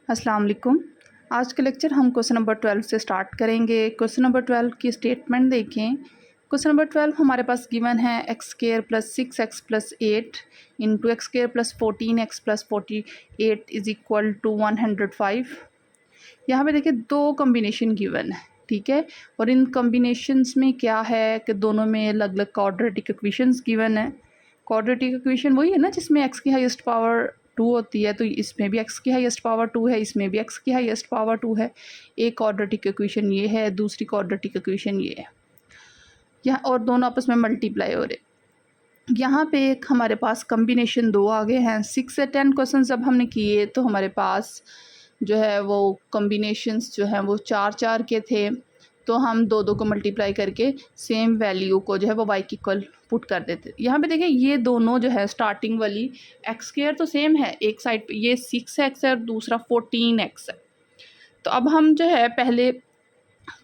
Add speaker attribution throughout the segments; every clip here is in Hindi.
Speaker 1: अस्सलाम वालेकुम। आज का लेक्चर हम क्वेश्चन नंबर 12 से स्टार्ट करेंगे। क्वेश्चन नंबर 12 की स्टेटमेंट देखें। क्वेश्चन नंबर 12 हमारे पास गिवन है x square plus 6x plus 8 into x square plus 14x plus 48 is equal to 105। यहाँ पे देखिए दो कॉम्बिनेशन गिवन है, ठीक है। और इन कॉम्बिनेशंस में क्या है कि दोनों में अलग अलग क्वाड्रेटिक इक्वेशंस गिवन है। क्वाड्रेटिक इक्वेशन वही है ना जिसमें एक्स की हाईएस्ट पावर 2 होती है, तो इसमें भी एक्स की हाईएस्ट पावर 2 है, इसमें भी एक्स की हाईएस्ट पावर 2 है। एक क्वाड्रेटिक इक्वेशन ये है, दूसरी क्वाड्रेटिक इक्वेशन ये है। यहाँ और दोनों आपस में मल्टीप्लाई हो रहे। यहाँ पे एक हमारे पास कम्बिनेशन दो आ गए हैं। 6 से 10 क्वेश्चन जब हमने किए तो हमारे पास जो है वो कॉम्बिनेशंस जो हैं वो 4 के थे, तो हम दो को मल्टीप्लाई करके सेम वैल्यू को जो है वो वाई की इक्वल पुट कर देते। यहाँ पे देखिए ये दोनों जो है स्टार्टिंग वाली एक्स स्क्वायर तो सेम है, एक साइड पे ये 6x है और दूसरा 14x है। तो अब हम जो है पहले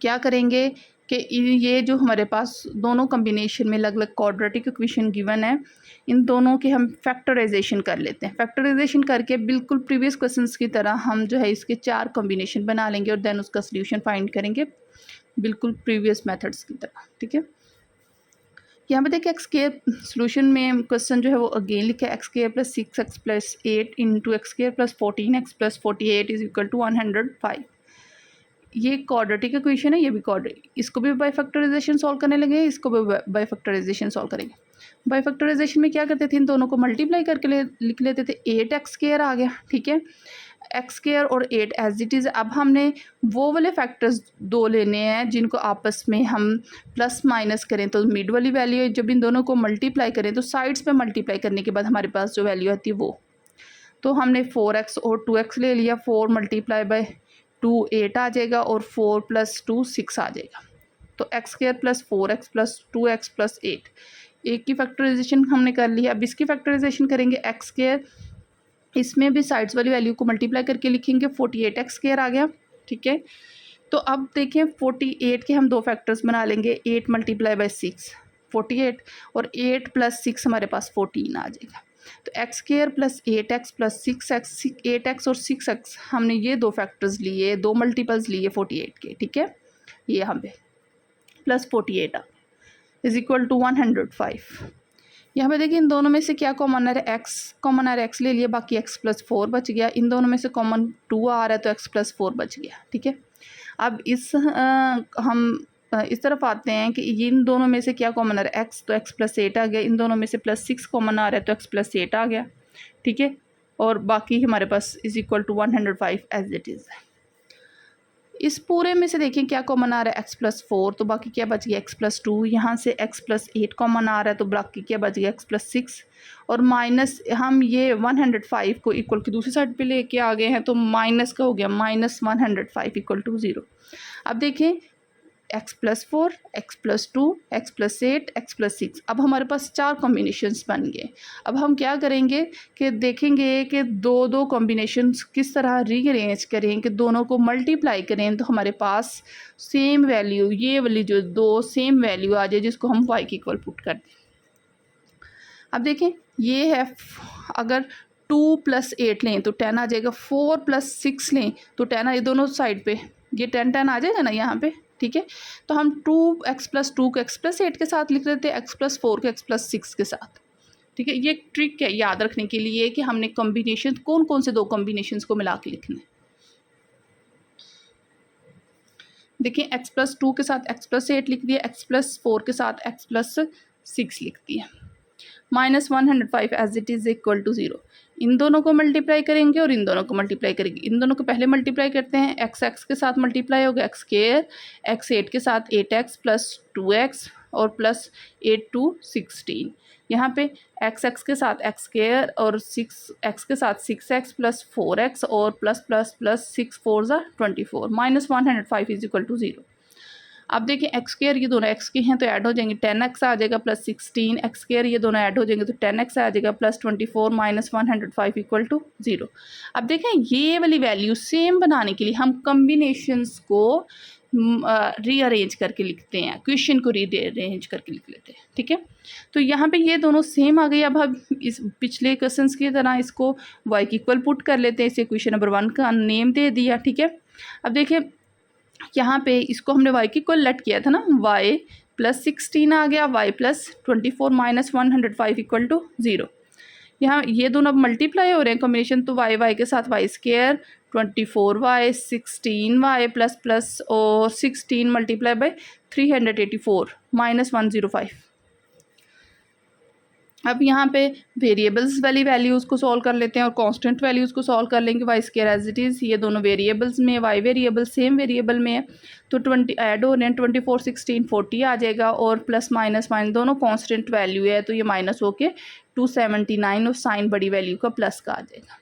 Speaker 1: क्या करेंगे कि ये जो हमारे पास दोनों कॉम्बिनेशन में अलग अलग क्वाड्रेटिक इक्वेशन गिवन है, इन दोनों के हम फैक्टराइजेशन कर लेते हैं। फैक्टराइजेशन करके बिल्कुल प्रीवियस क्वेश्चंस की तरह हम जो है इसके 4 कॉम्बिनेशन बना लेंगे और देन उसका सोल्यूशन फाइंड करेंगे बिल्कुल प्रीवियस मेथड्स की तरह, ठीक है। यहाँ पे देखिए एक्स के सोल्यूशन में क्वेश्चन जो है वो अगेन लिखा है x square plus 6x plus 8 into x square plus 14x plus 48 is equal to 105। ये क्वाड्रेटिक इक्वेशन है, ये भी क्वाड्रेटिक। इसको भी बाय फैक्टराइजेशन सॉल्व करने लगे, इसको भी बाय फैक्टराइजेशन सॉल्व करेंगे। बाय फैक्टराइजेशन में क्या करते थे, इन दोनों को मल्टीप्लाई करके लिख लेते थे। 8x स्क्वायर आ गया, ठीक है। एक्स स्क्वायर और 8 एज इट इज़। अब हमने वो वाले फैक्टर्स दो लेने हैं जिनको आपस में हम प्लस माइनस करें तो मिड वाली वैल्यू है। जब इन दोनों को मल्टीप्लाई करें तो साइड्स पे मल्टीप्लाई करने के बाद हमारे पास जो वैल्यू आती है वो, तो हमने 4x और 2x ले लिया। 4 मल्टीप्लाई बाय 2 8 आ जाएगा और 4 प्लस 2 6 आ जाएगा। तो x square plus 4x plus 2x plus 8, एक की फैक्टराइजेशन हमने कर लिया। अब इसकी फैक्टराइजेशन करेंगे एक्स स्क्वायर, इसमें भी साइड्स वाली वैल्यू को मल्टीप्लाई करके लिखेंगे। 48x स्क्वायर आ गया, ठीक है। तो अब देखें 48 के हम दो फैक्टर्स बना लेंगे। 8 मल्टीप्लाई बाई 6 48 और 8 प्लस 6 हमारे पास 14 आ जाएगा। तो x square plus 8x plus 6x, 8x और 6x हमने ये दो फैक्टर्स लिए, दो मल्टीपल्स लिए 48 के, ठीक है। ये हम पे प्लस 48 इज इक्वल टू 105। यहाँ पे देखिए इन दोनों में से क्या कॉमन आ रहा है, एक्स कॉमन आ रहा है, एक्स ले लिया, बाकी एक्स प्लस 4 बच गया। इन दोनों में से कॉमन 2 आ रहा है तो एक्स प्लस 4 बच गया, ठीक है। अब हम इस तरफ आते हैं कि इन दोनों में से क्या कॉमन आ रहा है, एक्स, तो एक्स प्लस 8 आ गया। इन दोनों में से प्लस 6 कॉमन आ रहा है तो एक्स प्लस 8 आ गया, ठीक है। और बाकी हमारे पास is equal to 105 as it is. इस पूरे में से देखें क्या कॉमन आ रहा है, एक्स प्लस 4, तो बाकी क्या बच गया एक्स प्लस 2। यहाँ से एक्स प्लस 8 कॉमन आ रहा है तो बाकी क्या बच गया एक्स प्लस 6। और माइनस हम ये 105 को इक्वल की दूसरी साइड पे लेके आ गए हैं तो माइनस का हो गया, माइनस 105 इक्वल टू 0। अब देखें x plus 4, x plus 2, x plus 8, x plus 6। अब हमारे पास 4 कॉम्बिनेशंस बन गए। अब हम क्या करेंगे कि देखेंगे कि दो कॉम्बिनेशंस किस तरह रीअरेंज करें कि दोनों को मल्टीप्लाई करें तो हमारे पास सेम वैल्यू, ये वाली जो दो सेम वैल्यू आ जाए जिसको हम वाई की इक्वल पुट कर दें। अब देखें ये है, अगर 2 प्लस 8 लें तो 10 आ जाएगा, 4 प्लस 6 लें तो 10 आ, ये दोनों साइड पे ये 10 आ जाएगा ना यहाँ पे, ठीक है। तो हम 2x प्लस 2 को x प्लस 8 के साथ लिख देते हैं, x प्लस 4 को x प्लस 6 के साथ, ठीक है। ये एक ट्रिक है याद रखने के लिए कि हमने कॉम्बिनेशन कौन कौन से दो कॉम्बिनेशंस को मिला के लिखना है। देखिए x प्लस 2 के साथ x प्लस 8 लिख दिया, x प्लस 4 के साथ x प्लस 6 लिख दिया। Minus 105 as it is equal to 0। इन दोनों को मल्टीप्लाई करेंगे और इन दोनों को मल्टीप्लाई करेंगे। इन दोनों को पहले मल्टीप्लाई करते हैं, एक्स एक्स के साथ मल्टीप्लाई होगा एक्स स्क्वायर, एक्स 8 के साथ 8x प्लस 2x और प्लस 8 टू 16। यहाँ पे एक्स एक्स के साथ एक्स स्क्वायर और 6x के साथ 6x प्लस 4x और प्लस प्लस प्लस 6 4 ज़ा 24, माइनस 105 इज इक्वल टू 0। अब देखिए एक्स स्क्वायर ये दोनों एक्स के हैं तो ऐड हो जाएंगे, 10x आ जाएगा प्लस 16, एक्स स्क्वायर ये दोनों ऐड हो जाएंगे तो 10x आ जाएगा प्लस 24 माइनस 105 इक्वल टू 0। अब देखें ये वाली वैल्यू सेम बनाने के लिए हम कम्बिनेशंस को रीअरेंज करके लिखते हैं, क्वेश्चन को रीअरेंज करके लिख लेते हैं, ठीक है। तो यहाँ पे ये दोनों सेम आ गई। अब हम इस पिछले क्वेश्चंस की तरह इसको y की इक्वल पुट कर लेते हैं। इसे क्वेश्चन नंबर 1 का नेम दे दिया, ठीक है। अब देखिए यहाँ पे इसको हमने y की इक्वल लेट किया था ना, y प्लस 16 आ गया, y plus 24 minus 105 equal to 0। यहाँ ये दोनों अब मल्टीप्लाई हो रहे हैं कॉम्बिनेशन, तो y के साथ y square 24y 16y plus plus और 16 मल्टीप्लाई बाई 384 माइनस 105। अब यहाँ पे वेरिएबल्स वाली वैल्यूज़ को सॉल्व कर लेते हैं और कांस्टेंट वैल्यूज़ को सॉल्व कर लेंगे। Y square as it is, ये दोनों वेरिएबल्स में, वाई वेरिएबल सेम वेरिएबल में है तो 20 ऐड हो रहे हैं, 24 16 40 आ जाएगा और प्लस माइनस दोनों कांस्टेंट वैल्यू है तो ये माइनस होके 279 और साइन बड़ी वैल्यू का प्लस का आ जाएगा।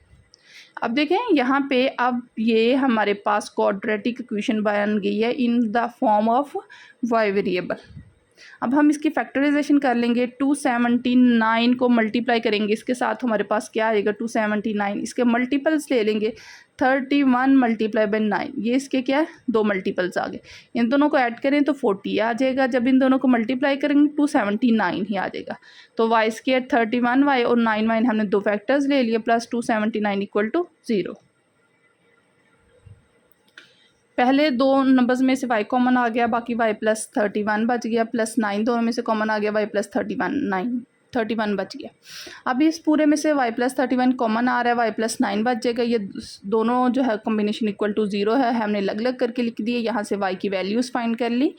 Speaker 1: अब देखें यहाँ पे, अब ये हमारे पास क्वाड्रेटिक इक्वेशन बन गई है in the form of y variable. अब हम इसकी फैक्टराइजेशन कर लेंगे। 279 को मल्टीप्लाई करेंगे इसके साथ, हमारे पास क्या आएगा 279। इसके मल्टीपल्स ले लेंगे, 31 मल्टीप्लाई बाई 9, ये इसके क्या है 2 मल्टीपल्स आ गए। इन दोनों को ऐड करें तो 40 आ जाएगा। जब इन दोनों को मल्टीप्लाई करेंगे 279 ही आ जाएगा। तो वाई स्क्वायर 31y और 9y हमने 2 फैक्टर्स ले लिए, प्लस 279 इक्वल टू 0। पहले 2 नंबर्स में से y कॉमन आ गया, बाकी y प्लस 31 बच गया, प्लस 9 दोनों में से कॉमन आ गया, y प्लस 31 बच गया। अब इस पूरे में से y प्लस 31 कॉमन आ रहा है, y प्लस 9 बच जाएगा। ये दोनों जो है कॉम्बिनेशन इक्वल टू 0 है, हमने अलग अलग करके लिख दिए। यहाँ से y की वैल्यूज़ फाइंड कर ली।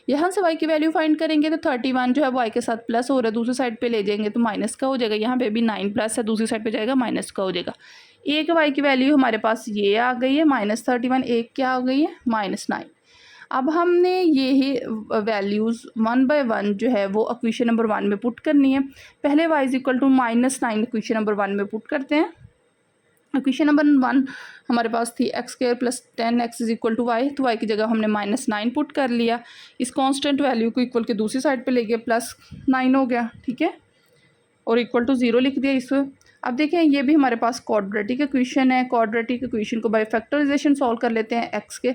Speaker 1: यहाँ से y की वैल्यू फाइंड करेंगे तो 31 जो है y के साथ प्लस हो रहा है, दूसरी साइड पे ले जाएंगे तो माइनस का हो जाएगा। यहाँ पे भी 9 प्लस है, दूसरी साइड पे जाएगा माइनस का हो जाएगा। एक y की वैल्यू हमारे पास ये आ गई है -31, एक क्या आ गई है -9। अब हमने ये ही वैल्यूज़ 1 बाय 1 जो है वो इक्वेशन नंबर 1 में पुट करनी है। पहले y is equal to -9 equation number 1 में पुट करते हैं। इक्वेशन नंबर 1 हमारे पास थी x square plus 10x is equal to y, तो y की जगह हमने -9 पुट कर लिया। इस कांस्टेंट वैल्यू को इक्वल के दूसरी साइड पे ले गए, +9 हो गया, ठीक है, और इक्वल टू 0 लिख दिया इसको। अब देखें ये भी हमारे पास क्वाड्रेटिक इक्वेशन है। क्वाड्रेटिक इक्वेशन को बाय फैक्टराइजेशन सॉल्व कर लेते हैं x के।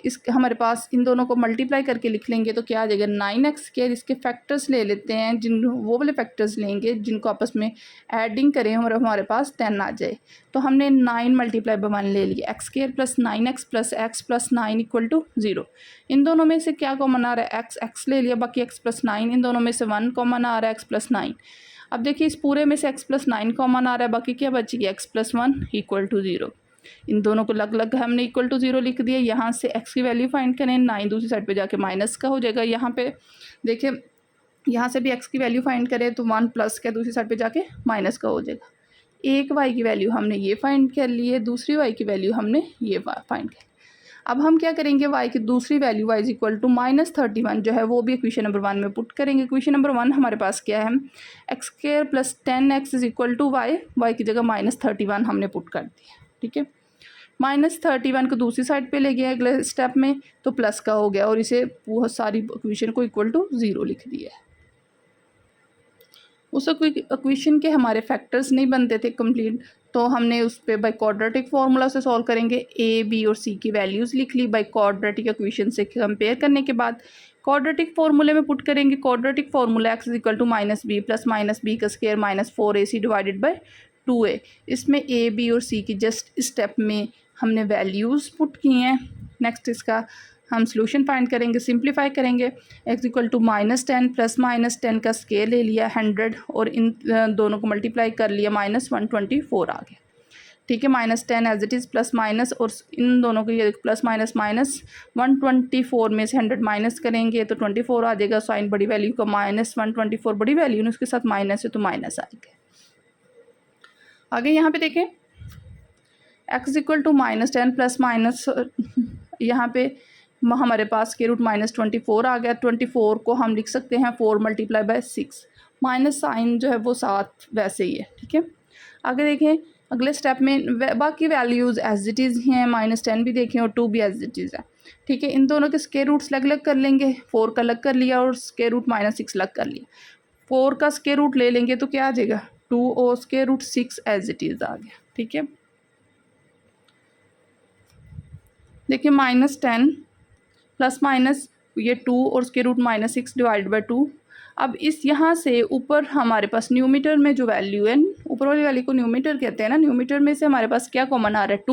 Speaker 1: इस हमारे पास इन दोनों को मल्टीप्लाई करके लिख लेंगे तो क्या आ जाएगा 9x स्क्वायर। इसके फैक्टर्स ले लेते हैं, जिन वो वाले फैक्टर्स लेंगे जिनको आपस में ऐडिंग करें और हमारे पास 10 आ जाए। तो हमने 9 मल्टीप्लाई बाय 1 ले लिया, x square plus 9x plus x plus 9 equal to 0। इन दोनों में से क्या कॉमन आ रहा है, x ले लिया, बाकी x प्लस 9। इन दोनों में से 1 कॉमन आ रहा है, x प्लस 9। अब देखिए इस पूरे में से x प्लस 9 कॉमन आ रहा है, बाकी क्या बच गया x प्लस 1 इक्वल टू 0। इन दोनों को अलग अलग हमने इक्वल टू 0 लिख दिया। यहाँ से x की वैल्यू फाइंड करें, 9 दूसरी साइड पे जाके माइनस का हो जाएगा। यहाँ पे देखिए यहाँ से भी x की वैल्यू फाइंड करें तो 1 प्लस का दूसरी साइड पे जाके माइनस का हो जाएगा। एक y की वैल्यू हमने ये फाइंड कर ली है, दूसरी y की वैल्यू हमने ये फाइंड कर ली। अब हम क्या करेंगे, y की दूसरी value y is equal to -31 जो है वो भी इक्वेशन नंबर 1 में पुट करेंगे। इक्वेशन नंबर 1 हमारे पास क्या है, x square plus 10x is equal to y की जगह -31 हमने पुट कर दिया, ठीक है। -31 को दूसरी साइड पे ले गया अगले स्टेप में तो प्लस का हो गया और इसे बहुत सारी इक्वेशन को इक्वल टू 0 लिख दिया है। उस इक्वेशन के हमारे फैक्टर्स नहीं बनते थे कंप्लीट, तो हमने उस पर बाय क्वाड्रेटिक फार्मूला से सॉल्व करेंगे। a b और c की वैल्यूज़ लिख ली, बाय क्वाड्रेटिक इक्वेशन से कंपेयर करने के बाद क्वाड्रेटिक फार्मूले में पुट करेंगे। Quadratic formula x is equal to -b plus -b का square -4ac divided by 2a। इसमें a b और c की जस्ट स्टेप में हमने वैल्यूज़ पुट की हैं। नेक्स्ट इसका हम सोल्यूशन फाइंड करेंगे, सिंप्लीफाई करेंगे। x इक्वल टू -10 प्लस -10 का स्केयर ले लिया 100 और इन दोनों को मल्टीप्लाई कर लिया, -124 आ गया, ठीक है। -10 as it is plus minus और इन दोनों को ये प्लस माइनस 124 में से 100 माइनस करेंगे तो 24 आ जाएगा। साइन बड़ी वैल्यू का -124 बड़ी वैल्यू ने उसके साथ माइनस है तो माइनस आएगा। आगे यहाँ पे देखें x equal to -10 plus minus, यहाँ पे हमारे पास के रूट -24 आ गया। 24 को हम लिख सकते हैं 4 मल्टीप्लाई बाय 6, माइनस साइन जो है वो 7 वैसे ही है, ठीक है। आगे देखें अगले स्टेप में बाकी वैल्यूज़ एज इट इज़ हैं, -10 भी देखें और 2 भी एज इट इज़ है, ठीक है। इन दोनों के स्क्वायर रूट्स अलग अलग कर लेंगे, 4 का अलग कर लिया और स्क्वायर रूट -6 अलग कर लिया। 4 का स्क्वायर रूट ले लेंगे तो क्या आ जाएगा 2 और square root 6 as it is आ गया, ठीक है। देखिए -10 प्लस माइनस ये 2 और स्क्वायर रूट -6 डिवाइड बाई 2। अब इस यहाँ से ऊपर हमारे पास न्यूमीटर में जो वैल्यू है, ऊपर वाली वैल्यू को न्यूमीटर कहते हैं ना, न्यूमीटर में से हमारे पास क्या कॉमन आ रहा है,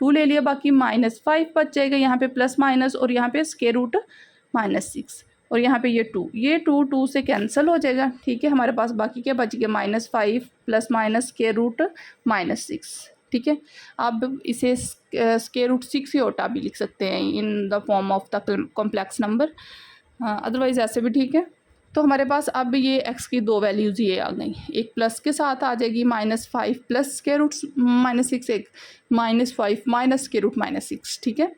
Speaker 1: 2 ले लिया, बाकी -5 बच जाएगा, यहाँ पे प्लस माइनस और यहाँ पे स्क्वायर रूट -6 और यहाँ पे ये 2 से कैंसिल हो जाएगा। ठीक है, हमारे पास बाकी क्या बच गया, -5 प्लस माइनस स्क्वायर रूट -6। ठीक है, अब इसे स्क्वायर रूट 6 योटा भी लिख सकते हैं इन the form of the complex number, otherwise ऐसे भी ठीक है। तो हमारे पास अब ये x की दो वैल्यूज़ ये आ गई, एक प्लस के साथ आ जाएगी -5 प्लस स्क्वायर रूट -6, एक -5 माइनस स्क्वायर रूट -6। ठीक है,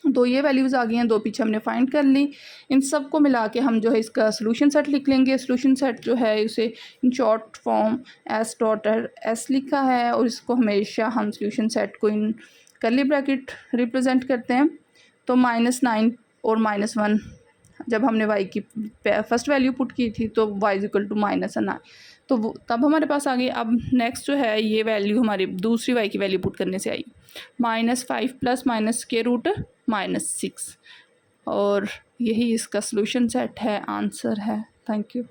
Speaker 1: तो ये वैल्यूज़ आ गई हैं, दो पीछे हमने फाइंड कर ली। इन सब को मिला के हम जो है इसका सोल्यूशन सेट लिख लेंगे। सोल्यूशन सेट जो है उसे in short form S daughter S लिखा है और इसको हमेशा हम सोल्यूशन सेट को इन कर्ली ब्रैकेट रिप्रेजेंट करते हैं। तो -9 और -1 जब हमने y की फर्स्ट वैल्यू पुट की थी तो y इक्वल टू -9, तो वो तब हमारे पास आ गई। अब नेक्स्ट जो है ये वैल्यू हमारी दूसरी y की वैल्यू पुट करने से आई, -5 प्लस माइनस स्क्वायर रूट -6, और यही इसका सॉल्यूशन सेट है, आंसर है। Thank you.